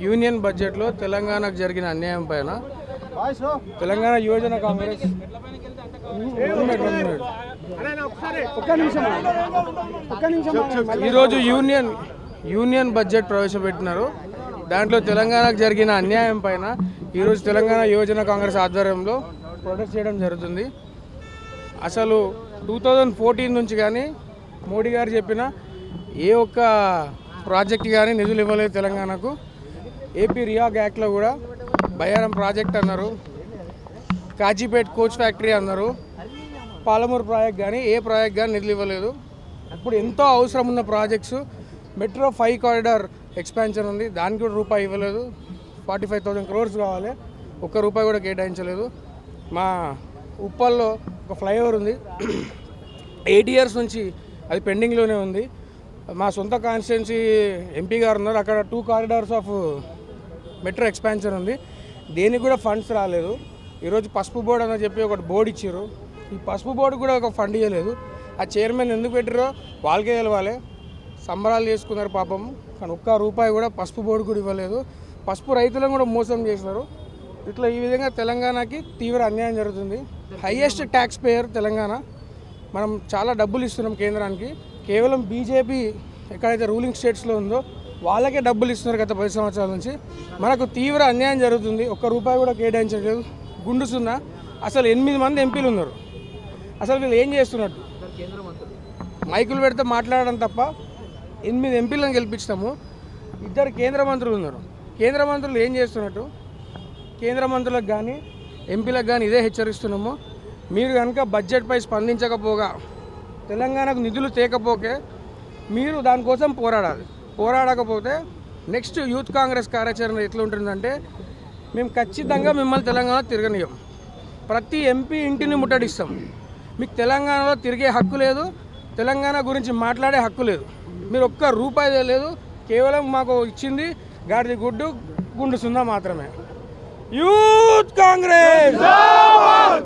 Union బడ్జెట్లో తెలంగాణకు జరిగిన అన్యాయం పైన తెలంగాణ యువజన కాంగ్రెస్ ఈరోజు యూనియన్ బడ్జెట్ ప్రవేశపెట్టినారు. దాంట్లో తెలంగాణకు జరిగిన అన్యాయం పైన ఈరోజు తెలంగాణ యువజన కాంగ్రెస్ ఆధ్వర్యంలో ప్రొటెస్ట్ చేయడం జరుగుతుంది. అసలు 2014 నుంచి కానీ మోడీ గారు చెప్పిన ఏ ఒక్క ప్రాజెక్ట్ కానీ నిధులు ఇవ్వలేదు తెలంగాణకు. ఏపీ రియాగ్ యాక్ట్లో కూడా బయ్యారం ప్రాజెక్ట్ అన్నారు, కాజీపేట్ కోచ్ ఫ్యాక్టరీ అన్నారు, పాలమూరు ప్రాజెక్ట్ కానీ ఏ ప్రాజెక్ట్ కానీ నిధులు ఇవ్వలేదు. ఇప్పుడు ఎంతో అవసరం ఉన్న ప్రాజెక్ట్స్ మెట్రో 5 కారిడార్ ఎక్స్పాన్షన్ ఉంది, దానికి కూడా రూపాయి ఇవ్వలేదు. 45,000 crores కావాలి, ఒక్క రూపాయి కూడా కేటాయించలేదు. మా ఉప్పల్లో ఒక ఫ్లైఓవర్ ఉంది, 8 years నుంచి అది పెండింగ్లోనే ఉంది. మా సొంత కాన్స్టిట్యున్సీ ఎంపీ గారు ఉన్నారు, అక్కడ 2 corridors ఆఫ్ మెట్రో ఎక్స్పాన్షన్ ఉంది, దేనికి కూడా ఫండ్స్ రాలేదు. ఈరోజు పసుపు బోర్డు అని చెప్పి ఒకటి బోర్డు ఇచ్చారు, ఈ పసుపు బోర్డు కూడా ఒక ఫండ్ ఇవ్వలేదు. ఆ చైర్మన్ ఎందుకు పెట్టారో వాళ్ళకే తెలవాలి. సంబరాలు చేసుకున్నారు పాపం, కానీ ఒక్క రూపాయి కూడా పసుపు బోర్డు కూడా ఇవ్వలేదు. పసుపు రైతులను కూడా మోసం చేసినారు. ఇట్లా ఈ విధంగా తెలంగాణకి తీవ్ర అన్యాయం జరుగుతుంది. హైయెస్ట్ ట్యాక్స్ పేయర్ తెలంగాణ, మనం చాలా డబ్బులు ఇస్తున్నాం కేంద్రానికి. కేవలం బీజేపీ ఎక్కడైతే రూలింగ్ స్టేట్స్లో ఉందో వాళ్ళకే డబ్బులు ఇస్తున్నారు గత 10 సంవత్సరాల నుంచి. మనకు తీవ్ర అన్యాయం జరుగుతుంది, ఒక్క రూపాయి కూడా కేటాయించలేదు. గుండుసున్నా అసలు 8 మంది ఎంపీలు ఉన్నారు, అసలు వీళ్ళు ఏం చేస్తున్నట్టు? మైకులు పెడితే మాట్లాడడం తప్ప 8 ఎంపీలను గెలిపించాము, 2 కేంద్ర మంత్రులు ఉన్నారు. కేంద్ర మంత్రులు ఏం చేస్తున్నట్టు? కేంద్ర మంత్రులకు కానీ ఎంపీలకు కానీ ఇదే హెచ్చరిస్తున్నాము. మీరు కనుక బడ్జెట్పై స్పందించకపోగా తెలంగాణకు నిధులు తేకపోతే మీరు దానికోసం పోరాడకపోతే నెక్స్ట్ యూత్ కాంగ్రెస్ కార్యాచరణ ఎట్లా ఉంటుందంటే, మేము ఖచ్చితంగా మిమ్మల్ని తెలంగాణ తిరగనియం, ప్రతి ఎంపీ ఇంటిని ముట్టడిస్తాం. మీకు తెలంగాణలో తిరిగే హక్కు లేదు, తెలంగాణ గురించి మాట్లాడే హక్కు లేదు. మీరు ఒక్క రూపాయి లేదు, కేవలం మాకు ఇచ్చింది గాడిది గుండు సున్నా మాత్రమే. యూత్ కాంగ్రెస్